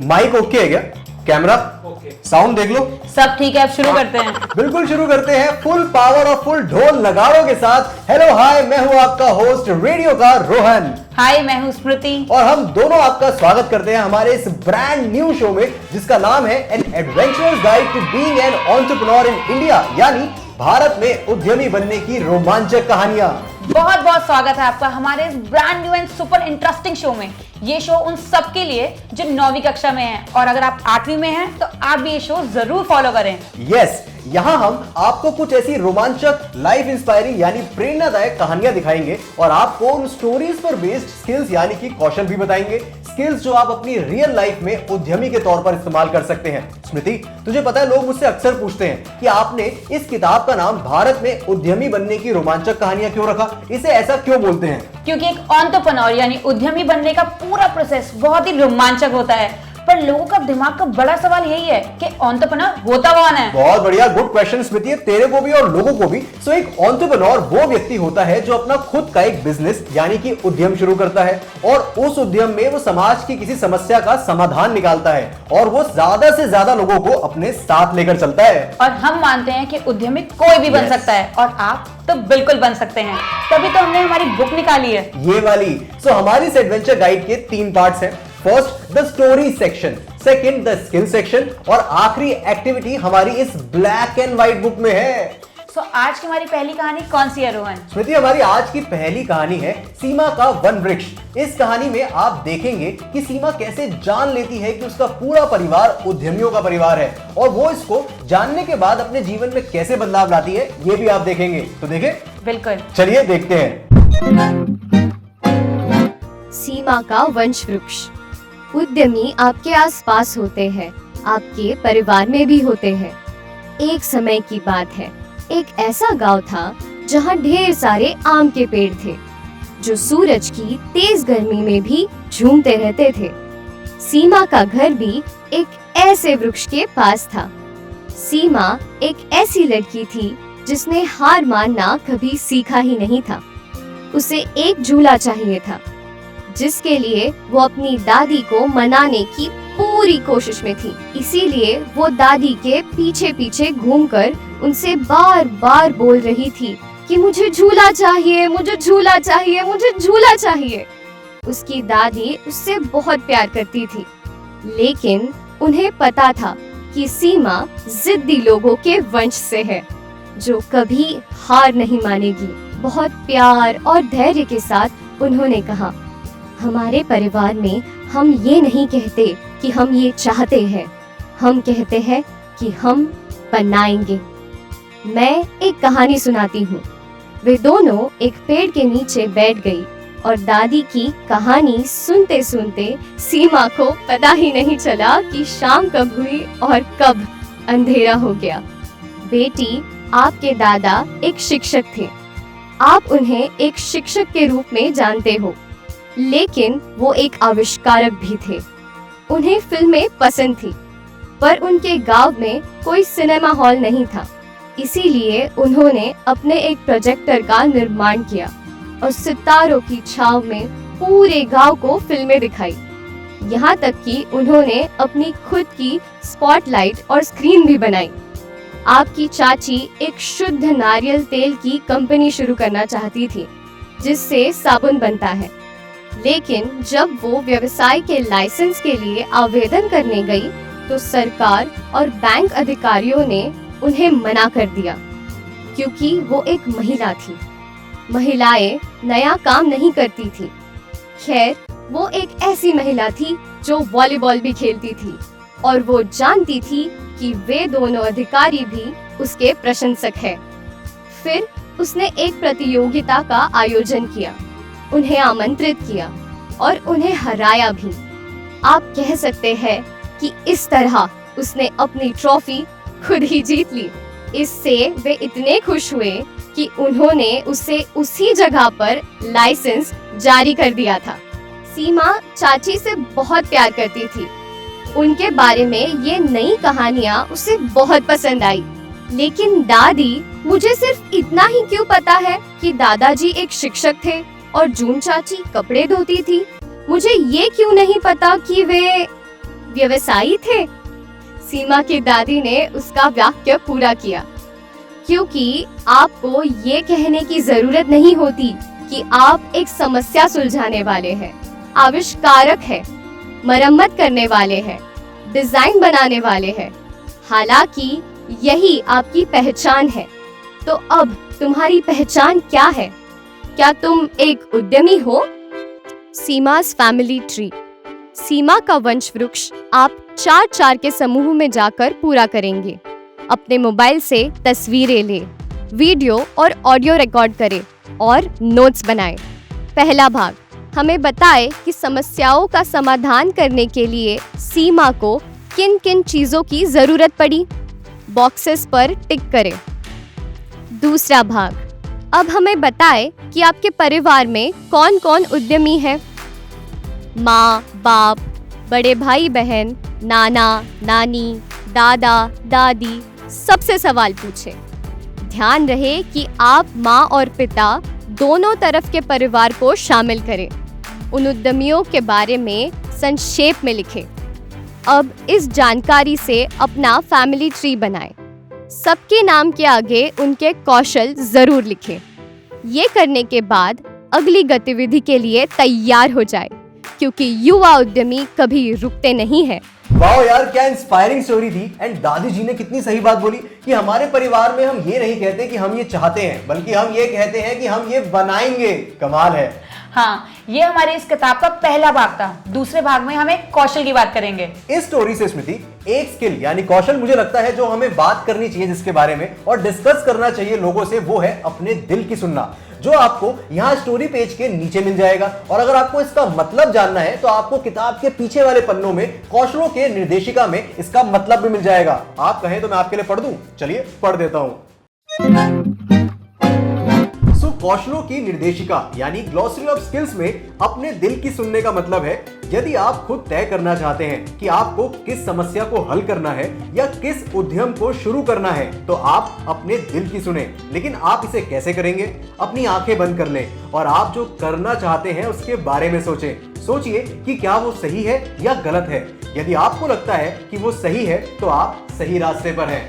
Mic okay है क्या? Camera okay. Sound देख लो। सब ठीक है, अब शुरू करते हैं। बिल्कुल शुरू करते हैं फुल पावर और फुल ढोल नगाड़ों के साथ। हेलो हाय, मैं हूं आपका होस्ट रेडियो का रोहन। हाय, मैं हूँ स्मृति। और हम दोनों आपका स्वागत करते हैं हमारे इस ब्रांड न्यू शो में, जिसका नाम है an adventurous guide to being an entrepreneur in India, यानी भारत में उद्यमी बनने की रोमांचक कहानियां। बहुत बहुत स्वागत है आपका हमारे इस brand new and super interesting show में। ये शो उन सब के लिए जो 9वीं कक्षा में हैं, और अगर आप 8वीं में हैं तो आप भी ये शो जरूर फॉलो करें। यस, यहाँ हम आपको कुछ ऐसी रोमांचक, लाइफ इंस्पायरिंग यानी प्रेरणादायक कहानियां दिखाएंगे और आपको उन स्टोरीज पर बेस्ड स्किल्स यानी कि कौशल भी बताएंगे। स्किल्स जो आप अपनी रियल लाइफ में उद्यमी के तौर पर इस्तेमाल कर सकते हैं। स्मृति, तुझे पता है लोग मुझसे अक्सर पूछते हैं कि आपने इस किताब का नाम भारत में उद्यमी बनने की रोमांचक कहानियां क्यों रखा, इसे ऐसा क्यों बोलते हैं? क्योंकि एक एंटरप्रेन्योर यानी उद्यमी बनने का पूरा प्रोसेस बहुत ही रोमांचक होता है, पर लोगों का दिमाग का बड़ा सवाल यही है कि एंटरप्रेन्योर होता कौन है। बहुत बढ़िया, गुड क्वेश्चन स्मृति, तेरे को भी और लोगों को भी। सो एक एंटरप्रेन्योर वो व्यक्ति होता है जो अपना खुद का एक बिजनेस यानी कि उद्यम शुरू करता है, और उस उद्यम में वो समाज की किसी समस्या का समाधान निकालता है, और वो ज्यादा से ज्यादा लोगों को अपने साथ लेकर चलता है। और हम मानते हैं कि उद्यमी कोई भी बन सकता है, और आप तो बिल्कुल बन सकते हैं। तभी तो हमने हमारी बुक निकाली है, ये वाली। सो हमारी इस एडवेंचर गाइड के 3 पार्ट्स हैं। First the story section, second the skill section, और आखिरी एक्टिविटी हमारी इस ब्लैक एंड व्हाइट बुक में है। सो आज की हमारी पहली कहानी कौन सी है रोहन? स्मृति, हमारी आज की पहली कहानी है सीमा का वन वृक्ष। इस कहानी में आप देखेंगे कि सीमा कैसे जान लेती है कि उसका पूरा परिवार उद्यमियों का परिवार है, और वो इसको जानने के बाद अपने जीवन में कैसे बदलाव लाती है, ये भी आप देखेंगे। तो देखें? बिल्कुल, चलिए देखते हैं। सीमा का वंश वृक्ष। उद्यमी आपके आसपास होते हैं, आपके परिवार में भी होते हैं। एक समय की बात है, एक ऐसा गांव था जहां ढेर सारे आम के पेड़ थे, जो सूरज की तेज गर्मी में भी झूमते रहते थे। सीमा का घर भी एक ऐसे वृक्ष के पास था। सीमा एक ऐसी लड़की थी जिसने हार मानना कभी सीखा ही नहीं था। उसे एक झूला चाहिए था, जिसके लिए वो अपनी दादी को मनाने की पूरी कोशिश में थी। इसीलिए वो दादी के पीछे पीछे घूमकर उनसे बार बार बोल रही थी कि मुझे झूला चाहिए, मुझे झूला चाहिए, मुझे झूला चाहिए। उसकी दादी उससे बहुत प्यार करती थी, लेकिन उन्हें पता था कि सीमा जिद्दी लोगों के वंश से है, जो कभी हार नहीं मानेगी। बहुत प्यार और धैर्य के साथ उन्होंने कहा, हमारे परिवार में हम ये नहीं कहते कि हम ये चाहते हैं, हम कहते हैं कि हम बनाएंगे। मैं एक कहानी सुनाती हूँ। वे दोनों एक पेड़ के नीचे बैठ गई, और दादी की कहानी सुनते सुनते सीमा को पता ही नहीं चला कि शाम कब हुई और कब अंधेरा हो गया। बेटी, आपके दादा एक शिक्षक थे। आप उन्हें एक शिक्षक के रूप में जानते हो, लेकिन वो एक आविष्कारक भी थे। उन्हें फिल्में पसंद थी, पर उनके गांव में कोई सिनेमा हॉल नहीं था। इसीलिए उन्होंने अपने एक प्रोजेक्टर का निर्माण किया और सितारों की छाव में पूरे गांव को फिल्में दिखाई। यहाँ तक कि उन्होंने अपनी खुद की स्पॉटलाइट और स्क्रीन भी बनाई। आपकी चाची एक शुद्ध नारियल तेल की कंपनी शुरू करना चाहती थी, जिससे साबुन बनता है। लेकिन जब वो व्यवसाय के लाइसेंस के लिए आवेदन करने गई, तो सरकार और बैंक अधिकारियों ने उन्हें मना कर दिया, क्योंकि वो एक महिला थी। महिलाएं नया काम नहीं करती थी। खैर, वो एक ऐसी महिला थी जो वॉलीबॉल भी खेलती थी, और वो जानती थी कि वे दोनों अधिकारी भी उसके प्रशंसक हैं। फिर उसने एक प्रतियोगिता का आयोजन किया, उन्हें आमंत्रित किया और उन्हें हराया भी। आप कह सकते हैं कि इस तरह उसने अपनी ट्रॉफी खुद ही जीत ली। इससे वे इतने खुश हुए कि उन्होंने उसे उसी जगह पर लाइसेंस जारी कर दिया था। सीमा चाची से बहुत प्यार करती थी। उनके बारे में ये नई कहानियाँ उसे बहुत पसंद आई। लेकिन दादी, मुझे सिर्फ इतना ही क्यों पता है कि दादाजी एक शिक्षक थे और जून चाची कपड़े धोती थी? मुझे ये क्यों नहीं पता कि वे व्यवसायी थे? सीमा की दादी ने उसका वाक्य पूरा किया, क्योंकि आपको ये कहने की जरूरत नहीं होती कि आप एक समस्या सुलझाने वाले हैं, आविष्कारक हैं, मरम्मत करने वाले हैं, डिजाइन बनाने वाले हैं। हालांकि यही आपकी पहचान है। तो अब तुम्हारी पहचान क्या है? क्या तुम एक उद्यमी हो? Sima's family tree. सीमा का वंश वृक्ष आप 4-4 के समूह में जाकर पूरा करेंगे। अपने मोबाइल से तस्वीरें लें, वीडियो और ऑडियो रिकॉर्ड करें और नोट्स बनाएं। पहला भाग, हमें बताएं कि समस्याओं का समाधान करने के लिए सीमा को किन किन चीज़ों की ज़रूरत पड़ी। बॉक्सेस पर टिक करें। दूसरा भाग, अब हमें बताएं कि आपके परिवार में कौन कौन उद्यमी है। माँ, बाप, बड़े भाई बहन, नाना, नानी, दादा, दादी, सबसे सवाल पूछें। ध्यान रहे कि आप माँ और पिता दोनों तरफ के परिवार को शामिल करें। उन उद्यमियों के बारे में संक्षेप में लिखें। अब इस जानकारी से अपना फैमिली ट्री बनाएं। सबके नाम के आगे उनके कौशल जरूर लिखें। ये करने के बाद अगली गतिविधि के लिए तैयार हो जाए, क्योंकि युवा उद्यमी कभी रुकते नहीं हैं। वाह यार, क्या इंस्पायरिंग स्टोरी थी। एंड दादी जी ने कितनी सही बात बोली कि हमारे परिवार में हम ये नहीं कहते कि हम ये चाहते हैं, बल्कि हम ये कहते हैं कि हम ये बनाएंगे। कमाल है। हाँ, ये हमारे इस किताब का पहला भाग था। दूसरे भाग में हम एक कौशल की बात करेंगे। इस स्टोरी से स्मृति, एक स्किल यानी कौशल मुझे लगता है जो हमें बात करनी चाहिए जिसके बारे में और डिस्कस करना चाहिए लोगों से, वो है अपने दिल की सुनना, जो आपको यहाँ स्टोरी पेज के नीचे मिल जाएगा। और अगर आपको इसका मतलब जानना है तो आपको किताब के पीछे वाले पन्नों में कौशलों के निर्देशिका में इसका मतलब भी मिल जाएगा। आप कहें तो मैं आपके लिए पढ़ दूं? चलिए पढ़ देता हूं। कौशलों की निर्देशिका यानी ग्लॉसरी ऑफ स्किल्स में अपने दिल की सुनने का मतलब है, यदि आप खुद तय करना चाहते हैं कि आपको किस समस्या को हल करना है या किस उद्यम को शुरू करना है, तो आप अपने दिल की सुने। लेकिन आप इसे कैसे करेंगे? अपनी आंखें बंद कर लें और आप जो करना चाहते हैं उसके बारे में सोचें। सोचिए कि क्या वो सही है या गलत है। यदि आपको लगता है कि वो सही है तो आप सही रास्ते पर हैं।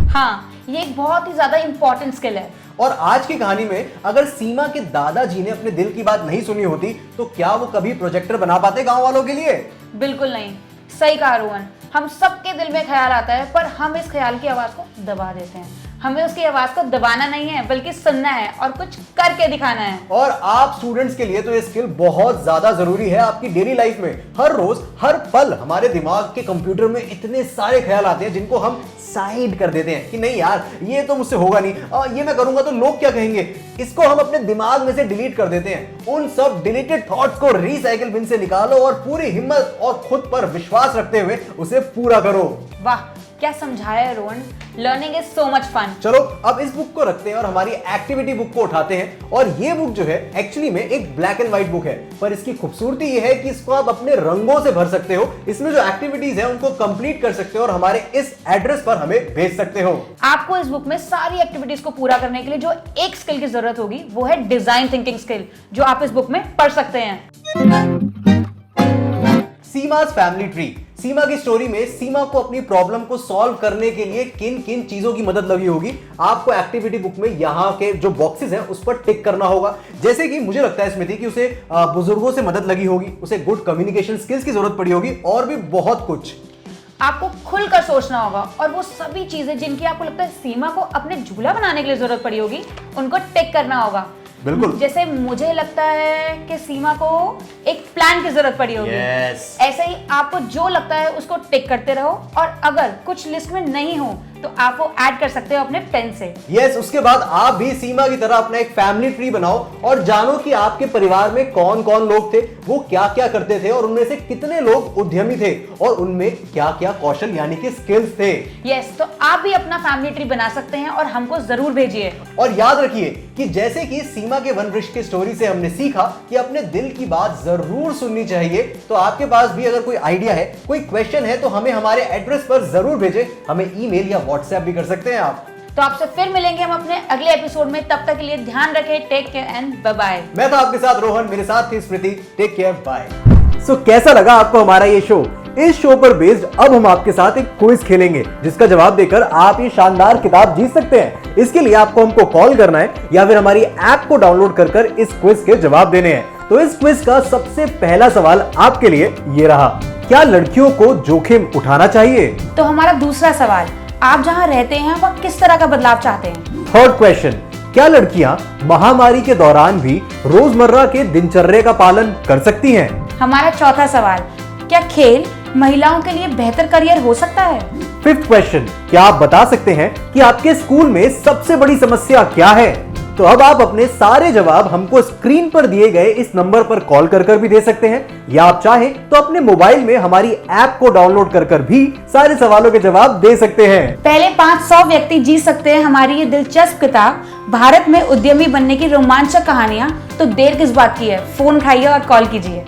हाँ, ये एक बहुत ही ज्यादा इंपॉर्टेंट स्किल है। और आज की कहानी में अगर सीमा के दादाजी ने अपने दिल की बात नहीं सुनी होती तो क्या वो कभी प्रोजेक्टर बना पाते गांव वालों के लिए? बिल्कुल नहीं। सही कहा रोहन। हम सबके दिल में ख्याल आता है, पर हम इस ख्याल की आवाज को दबा देते हैं। हमें उसकी आवाज को दबाना नहीं है, बल्कि सुनना है और कुछ करके दिखाना है। और आप स्टूडेंट्स के लिए तो ये स्किल बहुत ज्यादा जरूरी है आपकी डेली लाइफ में। हर रोज हर पल हमारे दिमाग के कंप्यूटर में इतने सारे ख्याल आते हैं जिनको हम साइड कर देते हैं कि नहीं यार, ये तो मुझसे होगा नहीं, ये मैं करूंगा तो लोग क्या कहेंगे। इसको हम अपने दिमाग में से डिलीट कर देते हैं। उन सब डिलीटेड थॉट्स को रिसाइकिल बिन से निकालो और पूरी हिम्मत और खुद पर विश्वास रखते हुए उसे पूरा करो। वाह, क्या समझाया है Rohan. Learning is so much fun. चलो अब इस बुक को रखते हैं और हमारी एक्टिविटी बुक को उठाते हैं। और ये बुक जो है एक्चुअली में एक ब्लैक एंड व्हाइट बुक है, पर इसकी खूबसूरती ये है कि इसको आप अपने रंगों से भर सकते हो। इसमें जो एक्टिविटीज है उनको कंप्लीट कर सकते हो और हमारे इस एड्रेस पर हमें भेज सकते हो। आपको इस बुक में सारी एक्टिविटीज को पूरा करने के लिए जो एक स्किल की जरूरत होगी वो है डिजाइन थिंकिंग स्किल, जो आप इस बुक में पढ़ सकते हैं। Sima's family tree. सीमा की स्टोरी में सीमा को अपनी प्रॉब्लम को सॉल्व करने के लिए किन किन चीजों की मदद लगी होगी, आपको एक्टिविटी बुक में यहाँ के जो बॉक्सेस हैं उस पर टिक करना होगा। जैसे कि मुझे लगता है स्मृति कि उसे बुजुर्गों से मदद लगी होगी, उसे गुड कम्युनिकेशन स्किल्स की जरूरत पड़ी होगी और भी बहुत कुछ। आपको खुलकर सोचना होगा और वो सभी चीजें जिनकी आपको लगता है सीमा को अपने झूला बनाने के लिए जरूरत पड़ी होगी, उनको टिक करना होगा। बिल्कुल। जैसे मुझे लगता है कि सीमा को एक प्लान की जरूरत पड़ी होगी। ऐसे ही आपको जो लगता है उसको टिक करते रहो और अगर कुछ लिस्ट में नहीं हो तो आप वो ऐड कर सकते हो अपने पेन से। उसके बाद आप भी सीमा की तरह अपना एक फैमिली ट्री बनाओ और जानो कि आपके परिवार में कौन कौन लोग थे, वो क्या क्या करते थे और उनमें से कितने लोग उद्यमी थे और उनमें क्या क्या कौशल यानी कि स्किल्स थे। तो आप भी अपना फैमिली ट्री बना सकते हैं और हमको जरूर भेजिए। और याद रखिए कि जैसे कि सीमा के वन वृक्ष की स्टोरी से हमने सीखा कि अपने दिल की बात जरूर सुननी चाहिए, तो आपके पास भी अगर कोई आइडिया है, कोई क्वेश्चन है, तो हमें हमारे एड्रेस पर जरूर भेजें। हमें ईमेल या व्हाट्सएप भी कर सकते हैं आप। तो आपसे फिर मिलेंगे हम अपने अगले एपिसोड में। तब तक के लिए ध्यान रखें। Take care and bye bye. मैं था आपके साथ रोहन, मेरे साथ थी स्मृति। Take care, bye. कैसा लगा आपको हमारा ये शो? इस शो पर बेस्ड अब हम आपके साथ एक क्विज खेलेंगे जिसका जवाब देकर आप ये शानदार किताब जीत सकते हैं। इसके लिए आपको हमको कॉल करना है या फिर हमारी ऐप को डाउनलोड कर इस क्विज के जवाब देने हैं। तो इस क्विज का सबसे पहला सवाल आपके लिए ये रहा, क्या लड़कियों को जोखिम उठाना चाहिए? तो हमारा दूसरा सवाल, आप जहाँ रहते हैं वह किस तरह का बदलाव चाहते हैं? थर्ड क्वेश्चन, क्या लड़कियां महामारी के दौरान भी रोजमर्रा के दिनचर्या का पालन कर सकती हैं? हमारा चौथा सवाल, क्या खेल महिलाओं के लिए बेहतर करियर हो सकता है? फिफ्थ क्वेश्चन, क्या आप बता सकते हैं कि आपके स्कूल में सबसे बड़ी समस्या क्या है? तो अब आप अपने सारे जवाब हमको स्क्रीन पर दिए गए इस नंबर पर कॉल कर भी दे सकते हैं, या आप चाहें तो अपने मोबाइल में हमारी ऐप को डाउनलोड कर भी सारे सवालों के जवाब दे सकते हैं। पहले 500 व्यक्ति जीत सकते हैं हमारी ये दिलचस्प किताब भारत में उद्यमी बनने की रोमांचक कहानियां। तो देर किस बात की है, फोन उठाइए और कॉल कीजिए।